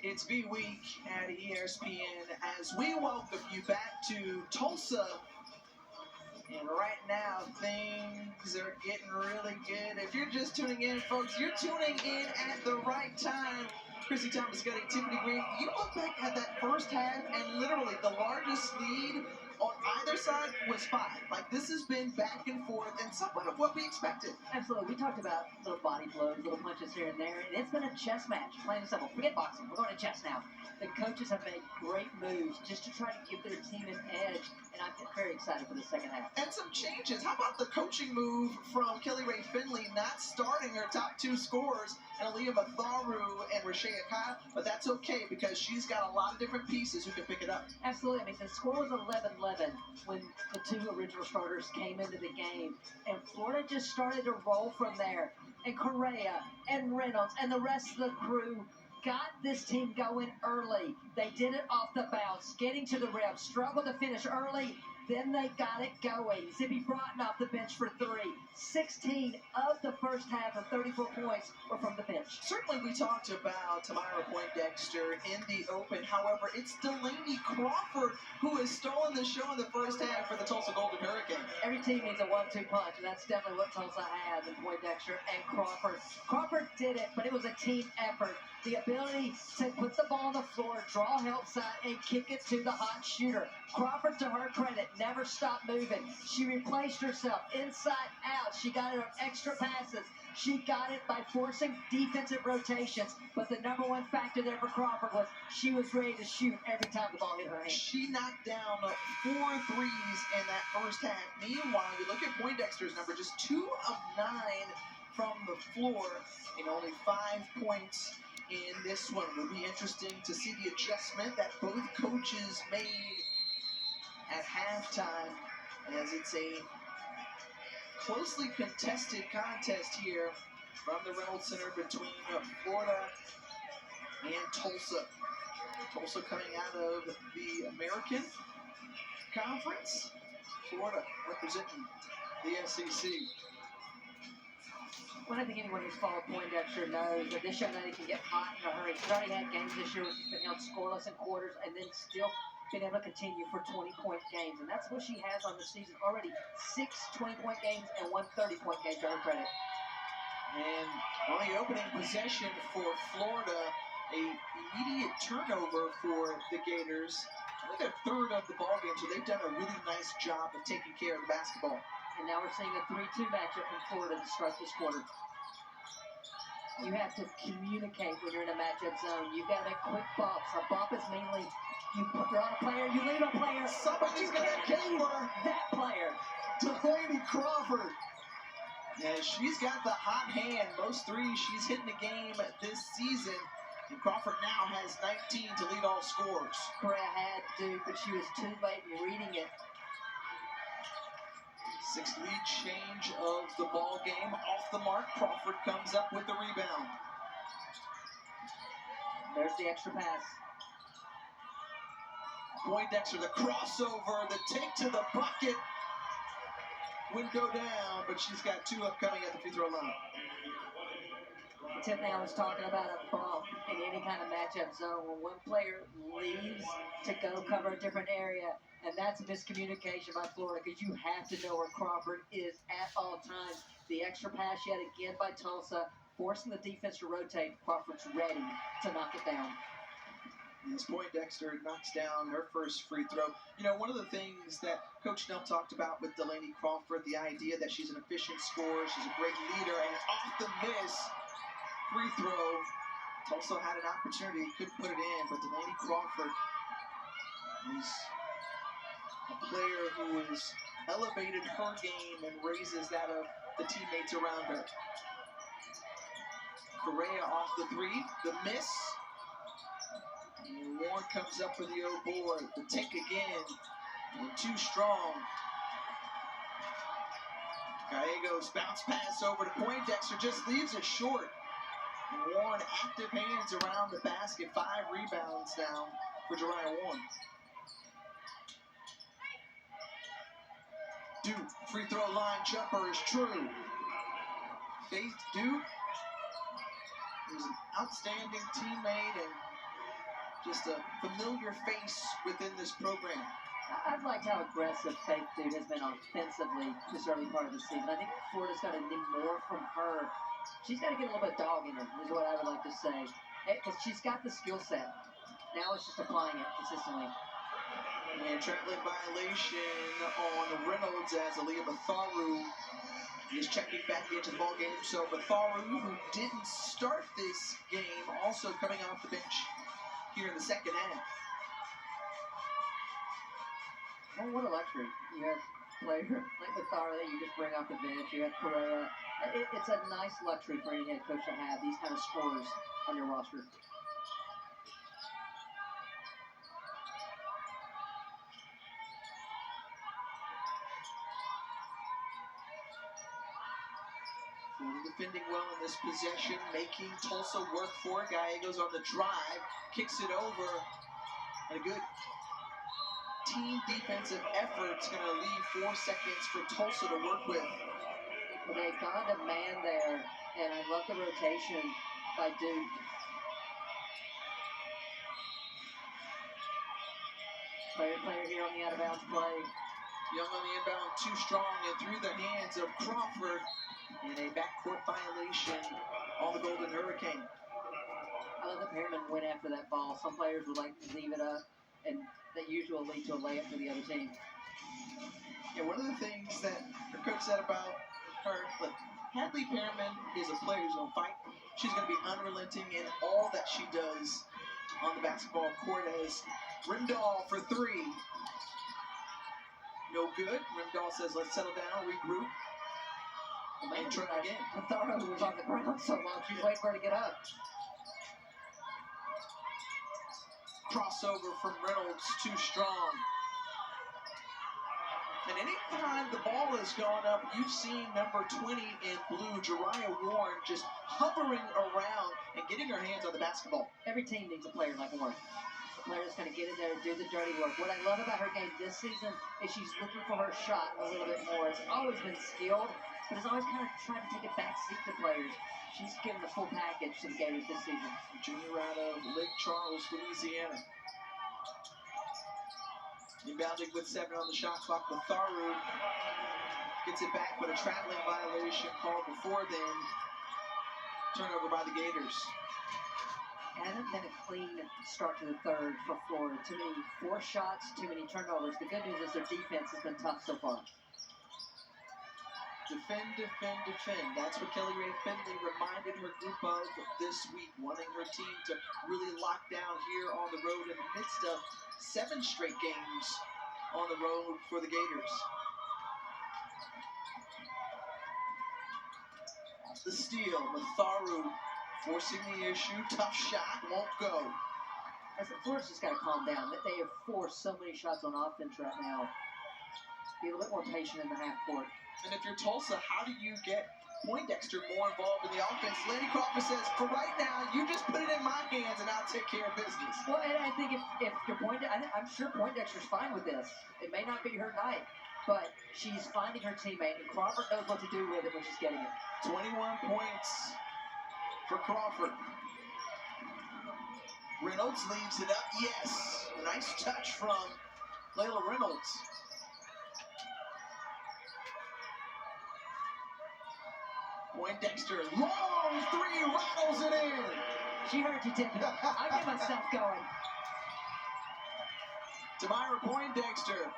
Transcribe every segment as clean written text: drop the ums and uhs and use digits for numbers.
It's V Week at ESPN as we welcome you back to Tulsa. And right now, things are getting really good. If you're just tuning in, folks, you're tuning in at the right time. Chrissy Thomas, Scotty, Tiffany Green, you look back at that first half, and literally the largest lead on either side was 5. Like, this has been back and forth and somewhat of what we expected. Absolutely. We talked about little body blows, little punches here and there, and it's been a chess match, plain and simple. Forget boxing. We're going to chess now. The coaches have made great moves just to try to give their team an edge, and I'm very excited for the second half. And some changes. How about the coaching move from Kelly Ray Finley not starting her top 2 scorers, Aaliyah Matharu and Rashea Kyle, but that's okay because she's got a lot of different pieces who can pick it up. Absolutely. I mean, the score was 11-11 when the 2 original starters came into the game, and Florida just started to roll from there. And Correa and Reynolds and the rest of the crew got this team going early. They did it off the bounce, getting to the rim, struggled to finish early, then they got it going. Zippy Broughton off the bench for 3. 16 of the first half of 34 points were from the bench. Certainly we talked about Tamara Poindexter in the open. However, it's Delaney Crawford who has stolen the show in the first half for the Tulsa Golden Hurricanes. Every team needs a 1-2 punch, and that's definitely what Tulsa has in Poindexter and Crawford. Crawford did it, but it was a team effort. The ability to put the ball on the floor, draw help side, and kick it to the hot shooter. Crawford, to her credit, never stopped moving. She replaced herself inside out. She got it on extra passes. She got it by forcing defensive rotations. But the number one factor there for Crawford was she was ready to shoot every time the ball hit her hand. She knocked down 4 threes in that first half. Meanwhile, you look at Poindexter's number, just 2 of 9 from the floor and only 5 points in this one. It'll be interesting to see the adjustment that both coaches made at halftime, as it's a closely contested contest here from the Reynolds Center between Florida and Tulsa. Tulsa coming out of the American Conference, Florida representing the SEC. Well, I think anyone who's followed Poindexter knows that this young lady can get hot in a hurry. She's already had games this year where she's been held scoreless in quarters and then still been able to continue for 20-point games. And that's what she has on the season already. 6 20-point games and 1 30-point game to her credit. And on the opening possession for Florida, a immediate turnover for the Gators. I think they're third of the ball game, so they've done a really nice job of taking care of the basketball. And now we're seeing a 3-2 matchup from Florida to start this quarter. You have to communicate when you're in a matchup zone. You've got to make quick bumps. A bump is mainly you put her on a player, you leave a player. Somebody's going to kill her. That player. Delaney Crawford. Yeah, she's got the hot hand. Most threes she's hit in the game this season. And Crawford now has 19 to lead all scorers. Correa had to, but she was too late in reading it. 6th lead change of the ball game. Off the mark, Crawford comes up with the rebound. There's the extra pass. Poindexter, the crossover, the take to the bucket. Would go down, but she's got 2 upcoming at the free throw line. Tiffany, I was talking about a bump in any kind of matchup zone when one player leaves to go cover a different area, and that's a miscommunication by Florida because you have to know where Crawford is at all times. The extra pass yet again by Tulsa, forcing the defense to rotate. Crawford's ready to knock it down. As Poindexter knocks down her first free throw. You know, one of the things that Coach Snell talked about with Delaney Crawford, the idea that she's an efficient scorer, she's a great leader, and off the miss, free throw. Tulsa had an opportunity, couldn't put it in, but Delaney Crawford is a player who has elevated her game and raises that of the teammates around her. Correa off the 3, the miss. And Warren comes up for the O board. The take again. And too strong. Gallegos bounce pass over to Poindexter. Just leaves it short. And Warren active hands around the basket. 5 rebounds now for Jeriah Warren. Duke free throw line jumper is true. Faith Duke is an outstanding teammate and just a familiar face within this program. I've liked how aggressive Faith Dude has been offensively this early part of the season. I think Florida's got to need more from her. She's got to get a little bit of dog in her, is what I would like to say. Because she's got the skill set. Now it's just applying it consistently. And traveling violation on Reynolds as Aaliyah Batharu is checking back into the ball game. So Batharu, who didn't start this game, also coming off the bench here in the second half. Oh, what a luxury. You have a player like Batharu that you just bring off the bench. You have Correa. It's a nice luxury for any head coach to have these kind of scorers on your roster. Defending well in this possession, making Tulsa work for it. Gallegos on the drive, kicks it over, and a good team defensive effort's going to leave 4 seconds for Tulsa to work with. Well, they've gone to man there, and I love the rotation by Duke. Player here on the out-of-bounds play. Young on the inbound, too strong, and through the hands of Crawford in a backcourt violation on the Golden Hurricane. I love that Perriman went after that ball. Some players would like to leave it up, and that usually will lead to a layup for the other team. Yeah, one of the things that her coach said about her, look, Hadley Perriman is a player who's going to fight. She's going to be unrelenting in all that she does on the basketball court. As Rimdahl for three. No good. Rimdahl says, let's settle down, regroup. And try again. Batharu was on the ground so long, she's waiting for her to get up. Crossover from Reynolds, too strong. And anytime the ball has gone up, you've seen number 20 in blue, Jariah Warren, just hovering around and getting her hands on the basketball. Every team needs a player like Warren. A player that's going to get in there and do the dirty work. What I love about her game this season is she's looking for her shot a little bit more. It's always been skilled, but it's always kind of trying to take a back seat to players. She's given the full package to the Gators this season. Junior out of Lake Charles, Louisiana. Inbounding with 7 on the shot clock. Batharu gets it back, but a traveling violation called before then. Turnover by the Gators. Hasn't been a clean start to the third for Florida. Too many forced shots, too many turnovers. The good news is their defense has been tough so far. Defend, defend, defend. That's what Kelly Rae Finley reminded her group of this week, wanting her team to really lock down here on the road in the midst of 7 straight games on the road for the Gators. The steal, Batharu forcing the issue, tough shot, won't go. I said, Florida's just got to calm down. They have forced so many shots on offense right now. Be a little bit more patient in the half court. And if you're Tulsa, how do you get Poindexter more involved in the offense? Lanny Crawford says, for right now, you just put it in my hands and I'll take care of business. Well, and I think if you're I'm sure Poindexter's fine with this. It may not be her night, but she's finding her teammate, and Crawford knows what to do with it when she's getting it. 21 points for Crawford. Reynolds leaves it up. Yes. Nice touch from Layla Reynolds. Poindexter, long three, rattles it in. She heard you, Tippy. I'll get myself going. Tamira Poindexter,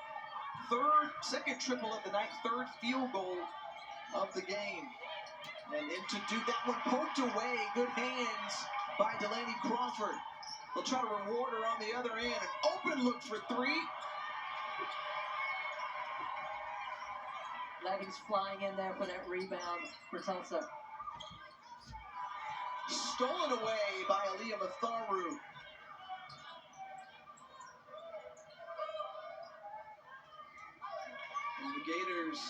second triple of the night, 3rd field goal of the game. And then to do that one poked away, good hands by Delaney Crawford. They'll try to reward her on the other end. An open look for 3. Leggings flying in there for that rebound for Tulsa. Stolen away by Aaliyah Batharu. And the Gators.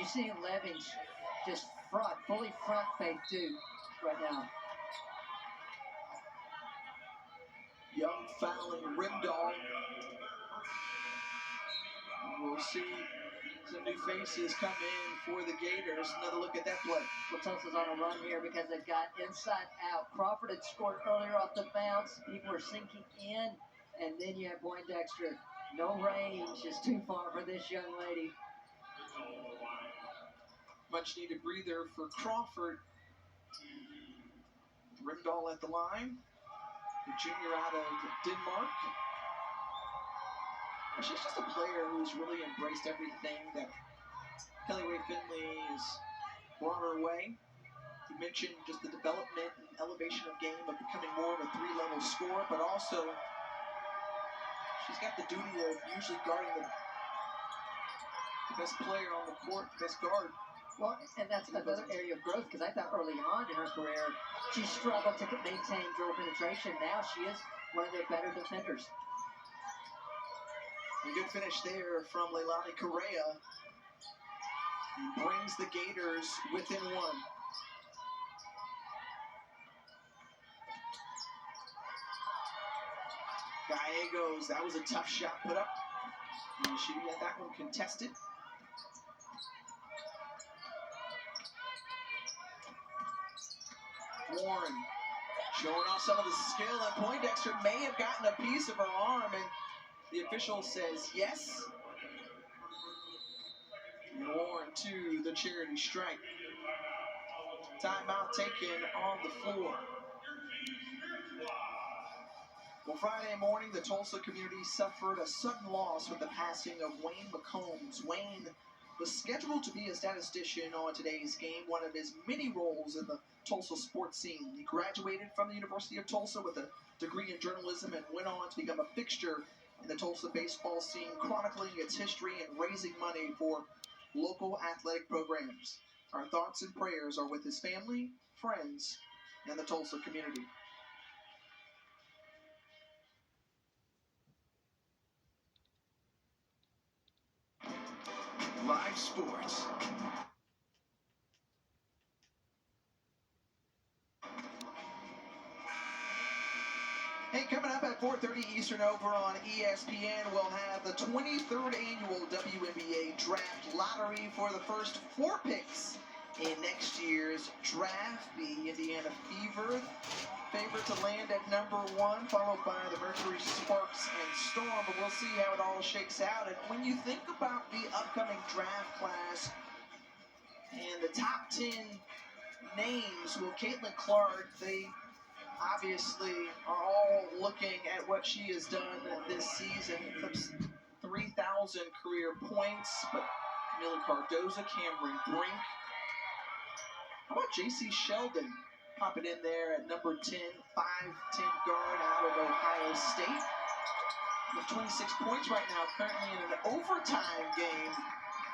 You see Leggings just fully front Faith Duke right now. Young fouling Rimdahl. We'll see Some new faces come in for the Gators. Another look at that play. Well, Tulsa's on a run here because they've got inside out. Crawford had scored earlier off the bounce. People are sinking in. And then you have Poindexter. No range is too far for this young lady. Much needed breather for Crawford. Rimdahl at the line. The junior out of Denmark. She's just a player who's really embraced everything that Kelly Ray Finley has brought her way. You mentioned just the development and elevation of game of becoming more of a three-level scorer, but also she's got the duty of usually guarding the best player on the court, best guard. Well, and that's another area of growth because I thought early on in her career she struggled to maintain dribble penetration. Now she is one of their better defenders. A good finish there from Leilani Correa. Brings the Gators within one. Gallegos, that was a tough shot put up. And she had that one contested. Warren showing off some of the skill, and Poindexter may have gotten a piece of her arm, and the official says yes. And Warren to the charity strike. Timeout taken on the floor. Well, Friday morning, the Tulsa community suffered a sudden loss with the passing of Wayne McCombs. Wayne was scheduled to be a statistician on today's game, one of his many roles in the Tulsa sports scene. He graduated from the University of Tulsa with a degree in journalism and went on to become a fixture in the Tulsa baseball scene, chronicling its history and raising money for local athletic programs. Our thoughts and prayers are with his family, friends, and the Tulsa community. Live sports. Hey, coming up at 4:30 Eastern over on ESPN, we'll have the 23rd annual WNBA Draft Lottery for the first 4 picks in next year's draft. The Indiana Fever favorite to land at number 1, followed by the Mercury Sparks and Storm, but we'll see how it all shakes out. And when you think about the upcoming draft class and the top 10 names, well, Caitlin Clark, they obviously are all looking at what she has done this season. Eclipsed 3,000 career points, but Camila Cardoza, Cameron Brink. How about J.C. Sheldon popping in there at number 10, 5'10" guard out of Ohio State. With 26 points right now, currently in an overtime game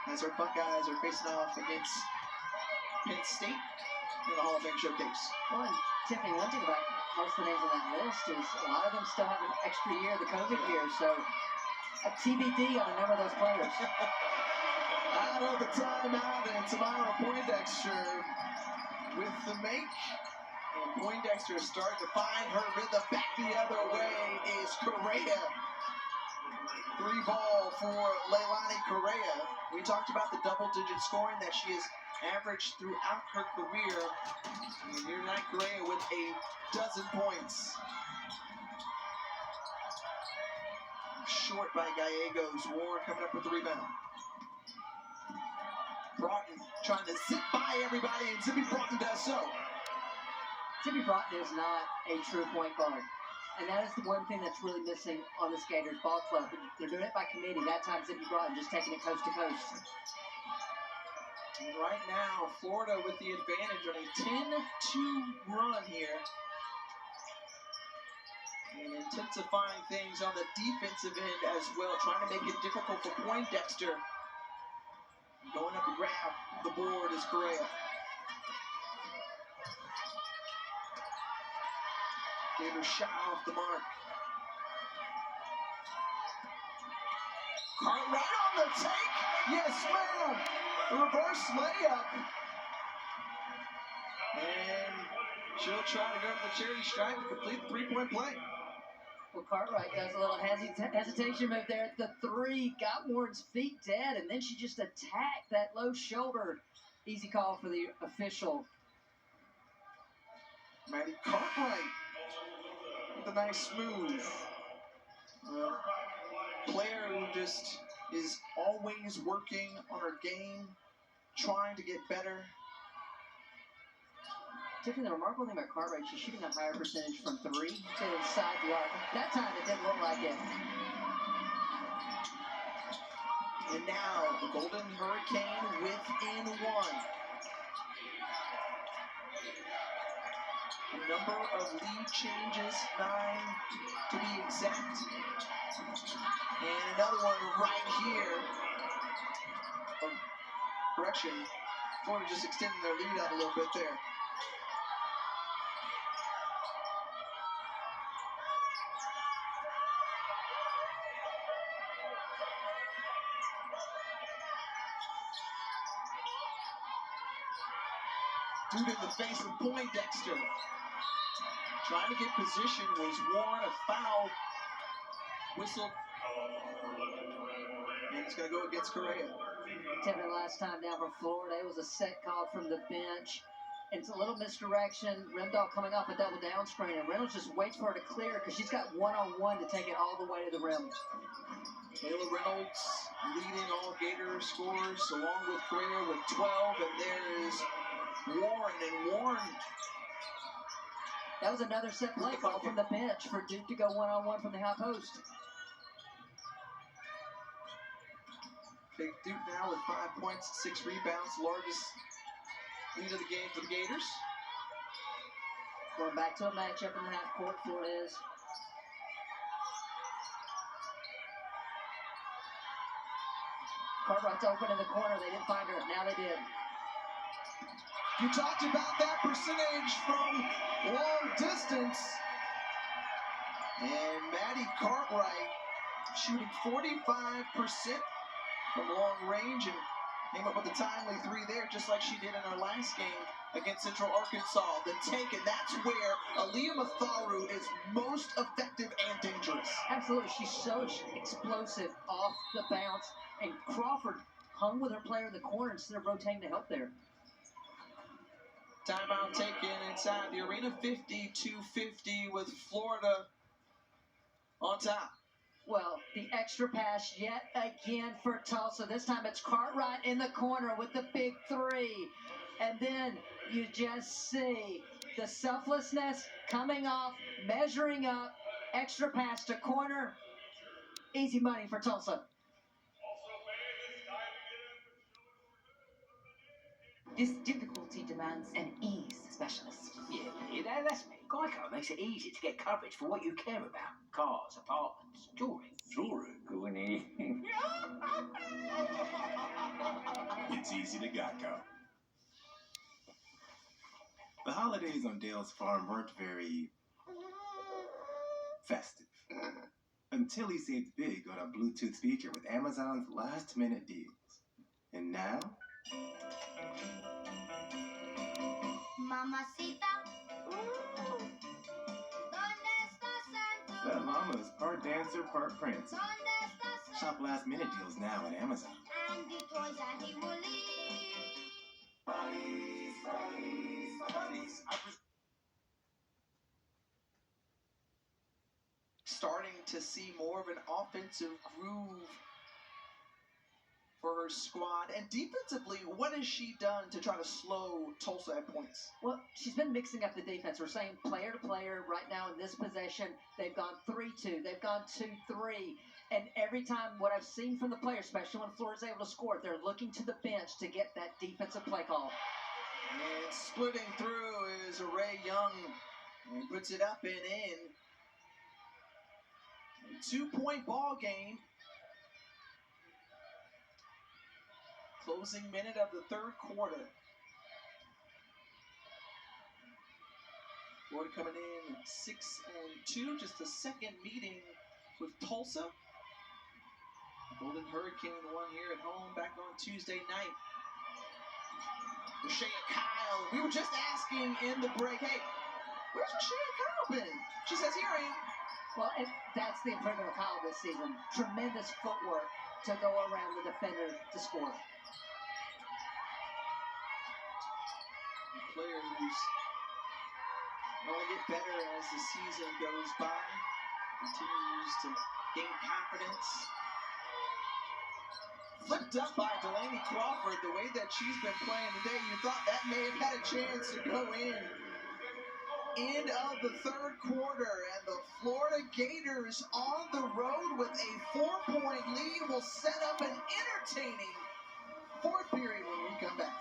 as our Buckeyes are facing off against Penn State in the Hall of Fame Showcase. Well, and Tiffany, one thing about most of the names on that list is a lot of them still have an extra year, the COVID year, so a TBD on a number of those players. Out of the timeout, and Tamara Poindexter with the make. And Poindexter starting to find her rhythm. Back the other way is Correa. 3-ball for Leilani Correa. We talked about the double-digit scoring that she has averaged throughout her career. And here tonight, Correa with a dozen points. Short by Gallegos. Warren coming up with the rebound. Broughton trying to zip by everybody, and Zippy Broughton does so. Zippy Broughton is not a true point guard. And that is the one thing that's really missing on the Gators ball club. They're doing it by committee. That time Zippy Broughton just taking it coast to coast. And right now, Florida with the advantage on a 10-2 run here. And intensifying things on the defensive end as well, trying to make it difficult for Poindexter. Going up to grab the board is Correa. Gave her shot off the mark. Cartwright on the take. Yes, ma'am. Reverse layup. And she'll try to go to the charity stripe to complete the 3-point play. Well, Cartwright does a little hesitation move there at the 3. Got Warren's feet dead, and then she just attacked that low shoulder. Easy call for the official. Maddie Cartwright with a nice move. Player who just is always working on her game, trying to get better. Tiffany, the remarkable thing about Cartwright, she's shooting a higher percentage from 3 to inside the arc. That time it didn't look like it. And now the Golden Hurricane within 1. A number of lead changes, 9 to be exact. And another one right here. Correction, Florida just extending their lead out a little bit there. Dude in the face of Poindexter. Trying to get position was Warren, a foul whistle. And it's going to go against Correa. Tiffany, last time down for Florida, it was a set call from the bench. It's a little misdirection. Remdahl coming off a double down screen, and Reynolds just waits for her to clear because she's got one-on-one to take it all the way to the rim. Taylor Reynolds leading all Gator scorers along with Correa with 12, and there is Warren, and Warren. That was another set play call from the bench for Duke to go one-on-one from the high post. Big Duke now with 5 points, 6 rebounds, largest lead of the game for the Gators. Going back to a matchup in the half court, Florida is. Cartwright's open in the corner. They didn't find her. Now they did. You talked about that percentage from long distance. And Maddie Cartwright shooting 45% from long range and came up with a timely 3 there, just like she did in her last game against Central Arkansas. The take, and that's where Aaliyah Matharu is most effective and dangerous. Absolutely. She's so explosive off the bounce. And Crawford hung with her player in the corner instead of rotating to help there. Timeout taken inside the arena, 50-50 with Florida on top. Well, the extra pass yet again for Tulsa. This time it's Cartwright in the corner with the big 3. And then you just see the selflessness coming off, measuring up, extra pass to corner. Easy money for Tulsa. This difficulty demands an ease specialist. Yeah, that's me. Geico makes it easy to get coverage for what you care about. Cars, apartments, jewelry. Jewelry? Goonie. It's easy to Geico. The holidays on Dale's farm weren't very festive. Until he saved big on a Bluetooth speaker with Amazon's last-minute deals. And now... Mamacita. That mama is part dancer, part prancer. Shop last-minute deals now at Amazon. And the toys that he will eat. Buddies. Starting to see more of an offensive groove for her squad. And defensively, what has she done to try to slow Tulsa at points? Well, she's been mixing up the defense. We're saying player to player right now in this possession. They've gone 3-2. They've gone 2-3. And every time what I've seen from the players, especially when Florida's able to score, they're looking to the bench to get that defensive play call. And splitting through is Ray Young. And puts it up and in. A 2-point ball game. Closing minute of the third quarter. Florida coming in 6-2, just a second meeting with Tulsa. Golden Hurricane won here at home back on Tuesday night. Rashea Kyle, we were just asking in the break, hey, where's Rashea Kyle been? She says, here I am. Well, and that's the improvement of Kyle this season. Tremendous footwork to go around the defender to score. Players only get better as the season goes by. Continues to gain confidence. Flipped up by Delaney Crawford. The way that she's been playing today, you thought that may have had a chance to go in. End of the third quarter, and the Florida Gators on the road with a 4-point lead will set up an entertaining fourth period when we come back.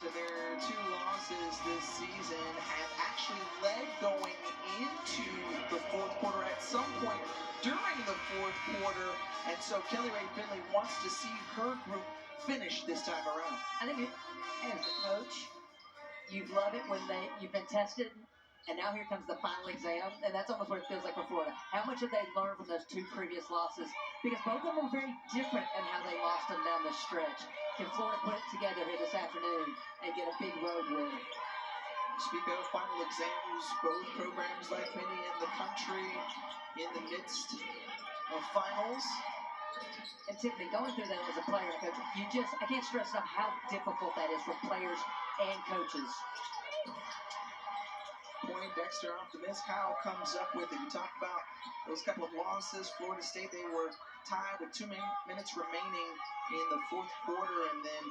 Their two losses this season have actually led going into the fourth quarter at some point during the fourth quarter, and so Kelly Rae Finley wants to see her group finish this time around. I think as a coach, you love it when you've been tested, and now here comes the final exam, and that's almost what it feels like for Florida. How much have they learned from those two previous losses? Because both of them were very different in how they lost them down the stretch. Can Florida put it together here this afternoon and get a big road win? Speak of final exams, both programs like many in the country in the midst of finals. And Tiffany, going through that as a player and coach, I can't stress enough how difficult that is for players and coaches. Poindexter off the miss. Kyle comes up with it. You talk about those couple of losses. Florida State, they were tied with 2 minutes remaining in the fourth quarter, and then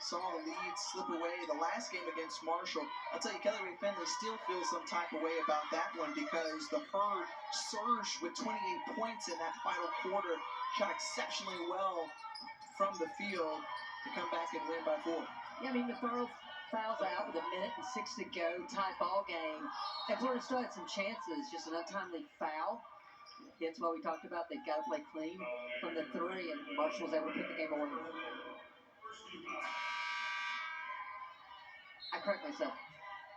saw the lead slip away the last game against Marshall. I'll tell you, Kelly Rae Finley still feels some type of way about that one because the Herd surged with 28 points in that final quarter, shot exceptionally well from the field to come back and win by 4. Yeah, I mean, Matharo fouls out with 1:06 to go, tie ball game. And Florida still had some chances, just an untimely foul. It's what we talked about. They've got to play clean from the 3, and Marshall was able to put the game away. I correct myself.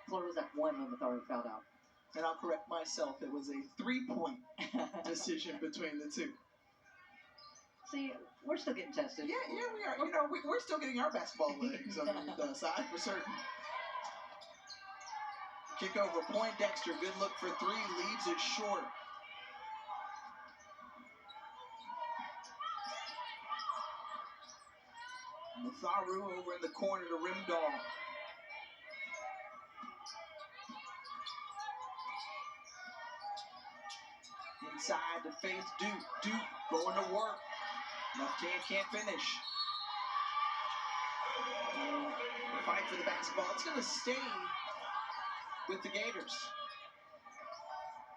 Florida was at 1 when Matharo fouled out. And I'll correct myself. It was a 3-point decision between the two. See, we're still getting tested. Yeah, we are. You know, we're still getting our basketball legs underneath us, for certain. Kick over Poindexter. Good look for 3. Leaves it short. Matharu over in the corner to Rimdahl. Inside to Faith Duke. Duke going to work. Left hand can't finish. Fight for the basketball. It's going to stay with the Gators.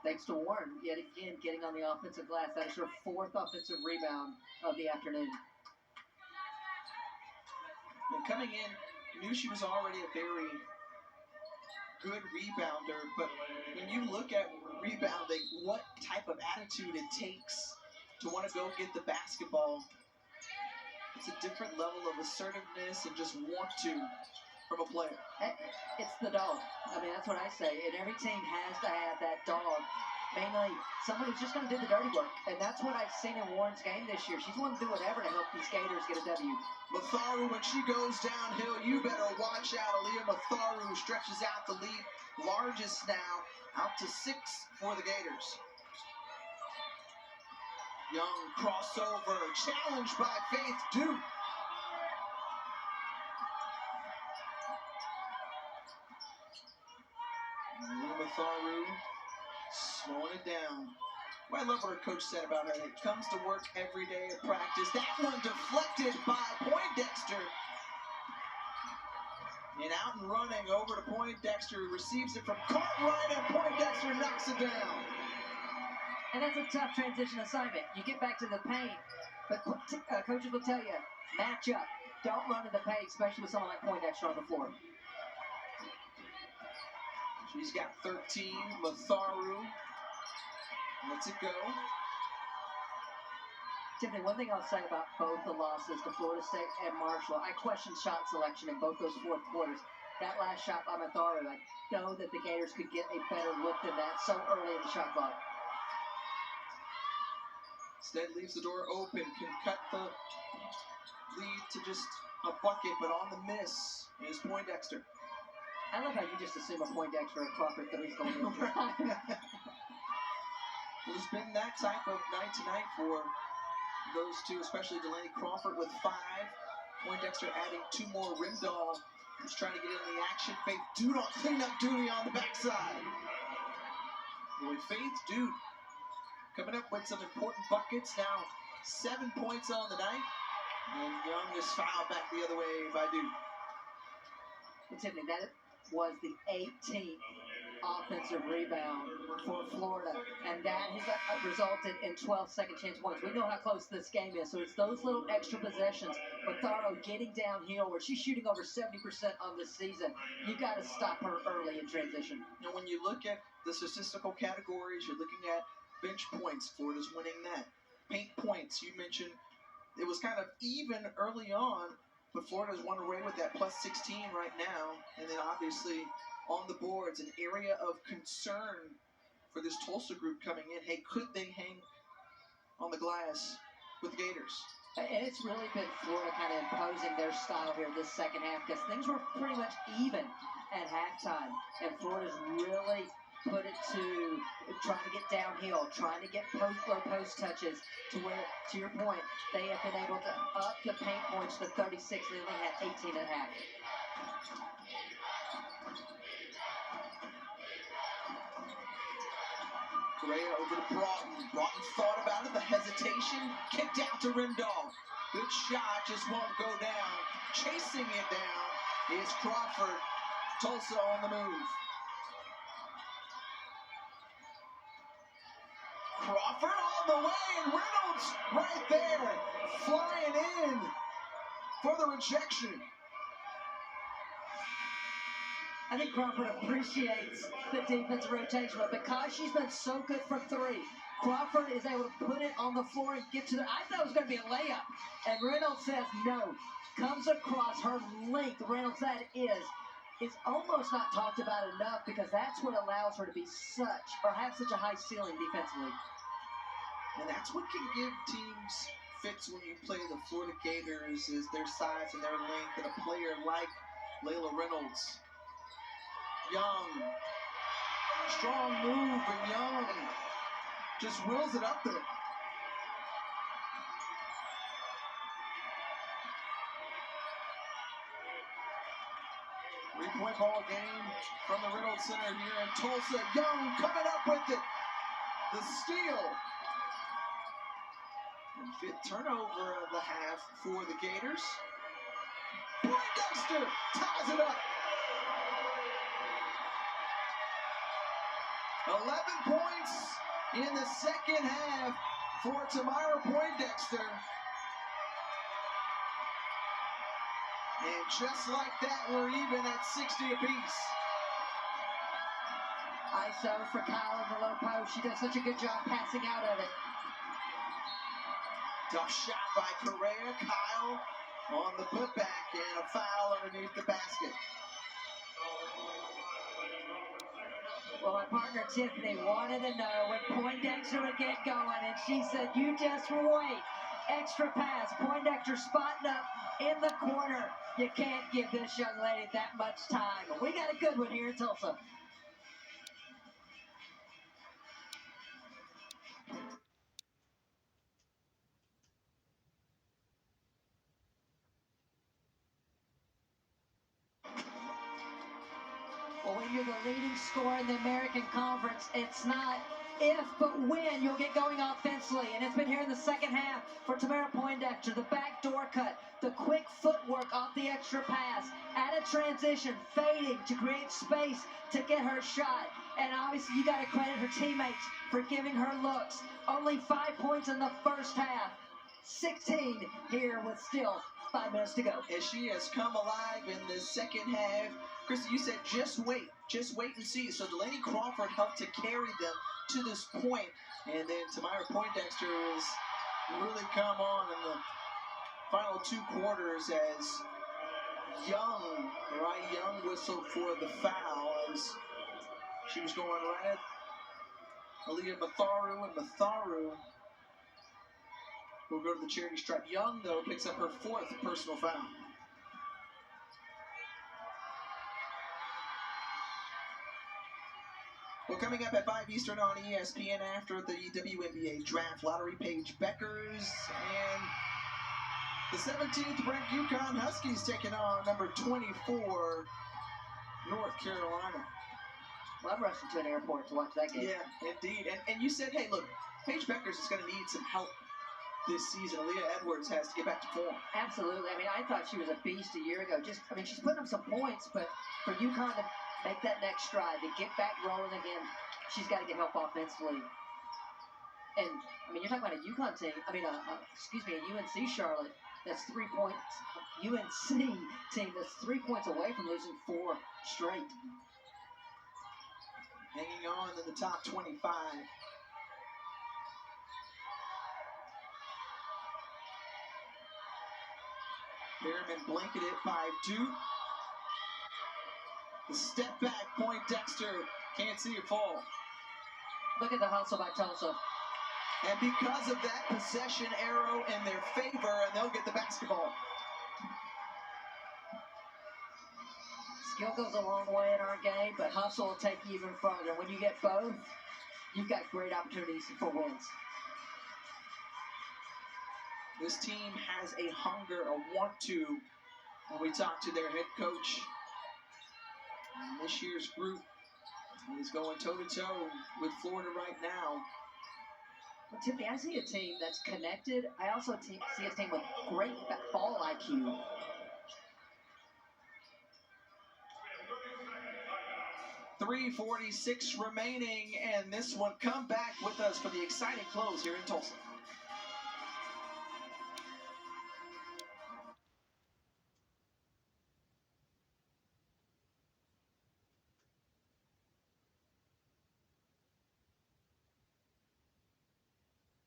Thanks to Warren, yet again, getting on the offensive glass. That is her 4th offensive rebound of the afternoon. And coming in, knew she was already a very good rebounder, but when you look at rebounding, what type of attitude it takes to want to go get the basketball, it's a different level of assertiveness and just want to from a player. It's the dog. I mean, that's what I say. And every team has to have that dog. Mainly, someone who's just going to do the dirty work. And that's what I've seen in Warren's game this year. She's willing to do whatever to help these Gators get a W. Matharu, when she goes downhill, you better watch out. Aaliyah Matharu stretches out the lead. Largest now, out to 6 for the Gators. Young crossover, challenged by Faith Duke. Aaliyah Matharu slowing it down. Well, I love what her coach said about her. It comes to work every day at practice. That one deflected by Poindexter. And out and running over to Poindexter, who receives it from Cartwright, and Poindexter knocks it down. And that's a tough transition assignment. You get back to the paint, but coaches will tell you, match up. Don't run to the paint, especially with someone like Poindexter on the floor. She's got 13. Matharu lets it go. Tiffany, one thing I'll say about both the losses to Florida State and Marshall, I questioned shot selection in both those fourth quarters. That last shot by Matharu, I know that the Gators could get a better look than that so early in the shot clock. Instead, leaves the door open, can cut the lead to just a bucket, but on the miss is Poindexter. I love how you just assume a Poindexter or Crawford three's going in. Well, it's been that type of night tonight for those two, especially Delaney Crawford with 5. Poindexter adding 2 more. Rimdahl is trying to get in the action. Faith Dude on cleanup duty on the backside. Boy, Faith Dude coming up with some important buckets. Now 7 points on the night. And Young is fouled back the other way by Dude. Well, Tiffany, that was the 18th offensive rebound for Florida, and that has resulted in 12 second chance points. We know how close this game is, so it's those little extra possessions. Matharo getting downhill where she's shooting over 70% on this season. You got to stop her early in transition. Now, when you look at the statistical categories, you're looking at bench points. Florida's winning that. Paint points, you mentioned it was kind of even early on, but Florida's won away with that plus 16 right now, and then obviously on the boards, an area of concern for this Tulsa group coming in. Hey, could they hang on the glass with the Gators? And it's really been Florida kind of imposing their style here this second half, because things were pretty much even at halftime, and Florida's really put it to trying to get downhill, trying to get post touches to where, to your point, they have been able to up the paint points to 36. They only had 18 at half. Correa over to Broughton. Broughton thought about it, the hesitation, kicked out to Rimdahl. Good shot, just won't go down. Chasing it down is Crawford. Tulsa on the move. Crawford on the way, and Reynolds right there, flying in for the rejection. I think Crawford appreciates the defensive rotation, but because she's been so good from 3, Crawford is able to put it on the floor and get to the. I thought it was going to be a layup, and Reynolds says no. Comes across her length. Reynolds, that is almost not talked about enough, because that's what allows her to be such, or have such a high ceiling defensively. And that's what can give teams fits when you play the Florida Gators, is their size and their length, and a player like Layla Reynolds. Young, strong move, and Young just wheels it up there. Three-point ball game from the Reynolds Center here in Tulsa. Young coming up with it. The steal. And 5th turnover of the half for the Gators. Poindexter ties it up. 11 points in the second half for Tamara Poindexter. And just like that, we're even at 60 apiece. ISO for Kyle in the low post. She does such a good job passing out of it. Tough shot by Correa. Kyle on the putback, and a foul underneath the basket. Well, my partner Tiffany wanted to know when Poindexter would get going, and she said, you just wait. Extra pass. Poindexter spotting up in the corner. You can't give this young lady that much time. We got a good one here in Tulsa. Well, when you're the leading scorer in the American Conference, it's not if, but when you'll get going offensively. And it's been here in the second half for Tamara Poindexter. The backdoor cut, the quick footwork off the extra pass, at a transition, fading to create space to get her shot. And obviously, you got to credit her teammates for giving her looks. Only 5 points in the first half. 16 here with still 5 minutes to go. As she has come alive in the second half. Christy, you said just wait and see. So Delaney Crawford helped to carry them to this point, and then Tamara Poindexter has really come on in the final 2 quarters as Young whistled for the foul as she was going right at Aaliyah Matharu, and Matharu will go to the charity stripe. Young, though, picks up her 4th personal foul. Well, coming up at 5 Eastern on ESPN after the WNBA draft, lottery page Beckers and the 17th ranked UConn Huskies taking on number 24 North Carolina. Well, I'm rushing to an airport to watch that game. Yeah, indeed. And you said, hey, look, Paige Beckers is going to need some help this season. Aaliyah Edwards has to get back to form. Absolutely. I mean, I thought she was a beast a year ago. She's putting up some points, but for UConn to make that next stride, to get back rolling again, she's got to get help offensively. And, I mean, you're talking about a UConn team, a UNC Charlotte that's 3 points, UNC team that's 3 points away from losing 4 straight. Hanging on in the top 25. Merriman blanketed 5-2. The step back, Poindexter can't see it fall. Look at the hustle by Tulsa. And because of that, possession arrow in their favor, and they'll get the basketball. Skill goes a long way in our game, but hustle will take you even further. When you get both, you've got great opportunities for wins. This team has a hunger, a want to. When we talk to their head coach, and this year's group is going toe-to-toe with Florida right now. Well, Tiffany, I see a team that's connected. I also see a team with great ball IQ. .346 remaining, and this one come back with us for the exciting close here in Tulsa.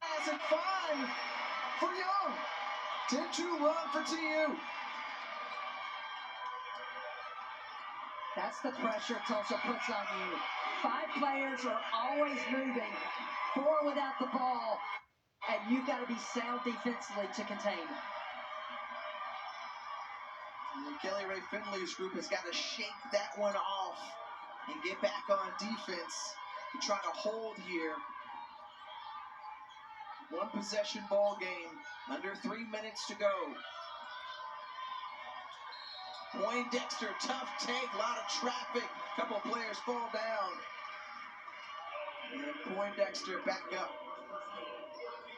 Has it 5 for Young. 10-2 run for TU. That's the pressure Tulsa puts on you. 5 players are always moving, 4 without the ball, and you've got to be sound defensively to contain it. And Kelly Ray Finley's group has got to shake that one off and get back on defense to try to hold here. 1 possession ball game, under 3 minutes to go. Poindexter, tough take, a lot of traffic. A couple of players fall down. And Poindexter back up.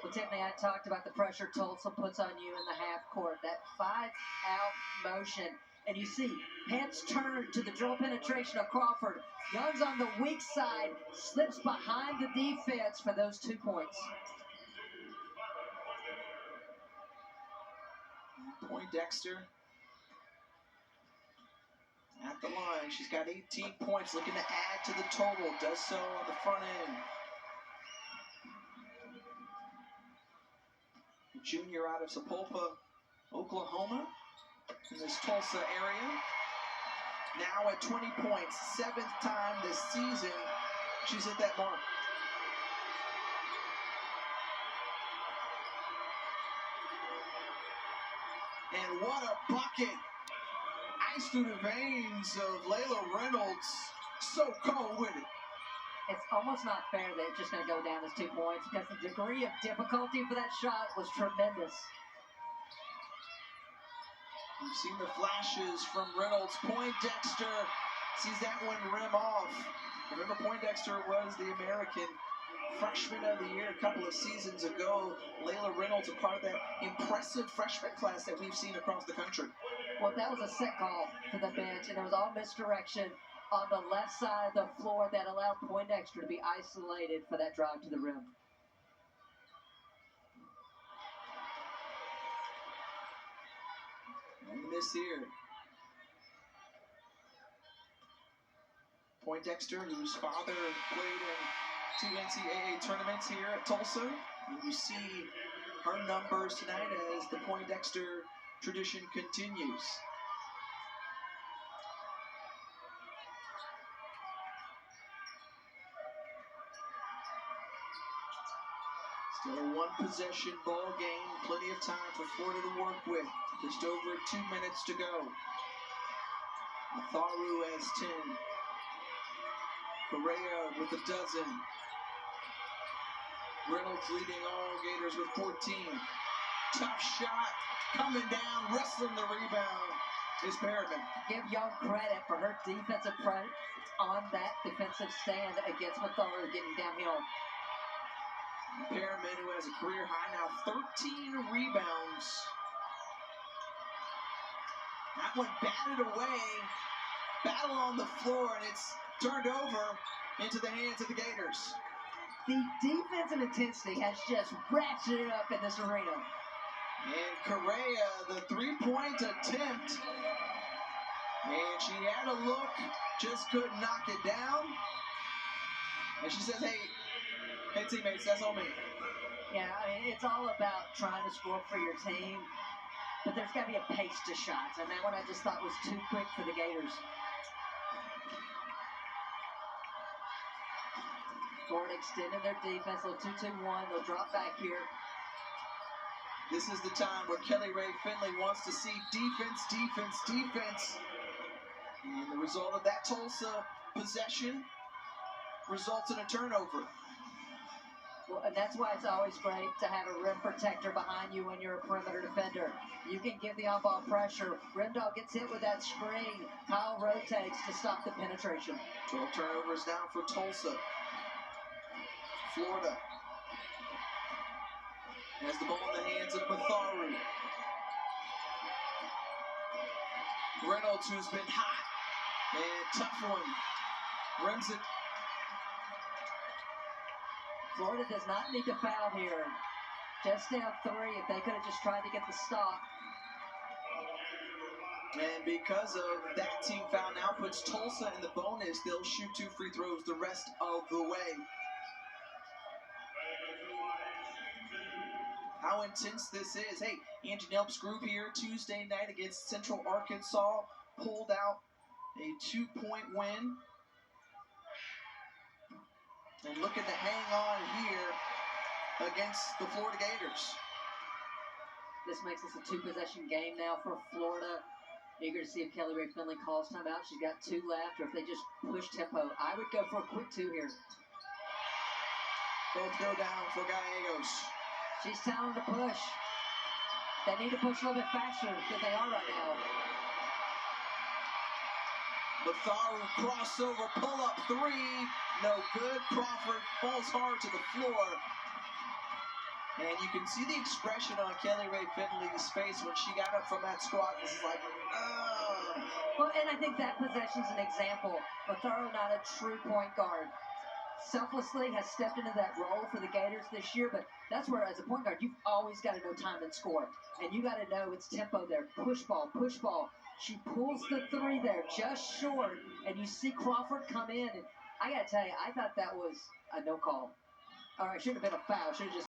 Well, Tiffany, I talked about the pressure Tulsa puts on you in the half court. That 5-out motion. And you see, heads turned to the dribble penetration of Crawford. Young's on the weak side, slips behind the defense for those 2 points. Poindexter at the line. She's got 18 points, looking to add to the total. Does so on the front end. A junior out of Sapulpa, Oklahoma, in this Tulsa area. Now at 20 points, 7th time this season she's hit that mark. And what a bucket! Ice through the veins of Layla Reynolds. So cold with it. It's almost not fair that it's just going to go down as 2 points because the degree of difficulty for that shot was tremendous. You've seen the flashes from Reynolds. Poindexter sees that one rim off. Remember, Poindexter was the American Freshman of the Year a couple of seasons ago. Layla Reynolds, a part of that impressive freshman class that we've seen across the country. Well, that was a set call for the bench, and it was all misdirection on the left side of the floor that allowed Poindexter to be isolated for that drive to the rim. And miss here. Poindexter, whose father played in 2 NCAA tournaments here at Tulsa. And you see her numbers tonight as the Poindexter tradition continues. Still a 1-possession ball game. Plenty of time for Florida to work with. Just over 2 minutes to go. Matharu has 10. Correa with a dozen. Reynolds leading all Gators with 14. Tough shot. Coming down. Wrestling the rebound is Perriman. Give Young credit for her defensive presence on that defensive stand against Matharu getting downhill. Perriman, who has a career high now, 13 rebounds. That one batted away. Battle on the floor, and it's turned over into the hands of the Gators. The defensive intensity has just ratcheted up in this arena. And Correa, the three-point attempt. And she had a look, just couldn't knock it down. And she says, hey teammates, that's on me. Yeah, I mean, it's all about trying to score for your team. But there's got to be a pace to shots. And that one I just thought was too quick for the Gators. Florida extending their defense, a little 2-2-1. They'll drop back here. This is the time where Kelly Rae Finley wants to see defense, defense, defense. And the result of that Tulsa possession results in a turnover. Well, and that's why it's always great to have a rim protector behind you when you're a perimeter defender. You can give the on-ball pressure. Rim dog gets hit with that screen. Kyle rotates to stop the penetration. 12 turnovers down for Tulsa. Florida has the ball in the hands of Matharu. Reynolds, who's been hot and tough one, rims it. Florida does not need to foul here. Just down 3. If they could have just tried to get the stop. And because of that team foul now puts Tulsa in the bonus, they'll shoot 2 free throws the rest of the way. How intense this is. Hey, Angie Nelp's group here Tuesday night against Central Arkansas pulled out a 2-point win. And looking to hang on here against the Florida Gators. This makes this a 2-possession game now for Florida. Eager to see if Kelly Rae Finley calls timeout. She's got 2 left, or if they just push tempo. I would go for a quick 2 here. Both go down for Gallegos. She's telling them to push. They need to push a little bit faster than they are right now. Matharu crossover, pull up 3, no good. Crawford falls hard to the floor. And you can see the expression on Kelly Rae Finley's face when she got up from that squat. This is like, oh. Well, and I think that possession's an example. Matharu not a true point guard. Selflessly has stepped into that role for the Gators this year, but that's where, as a point guard, you've always got to know time and score. And you got to know it's tempo there. Push ball, push ball. She pulls the 3 there, just short, and you see Crawford come in. And I got to tell you, I thought that was a no call. All right, should have been a foul. Should have just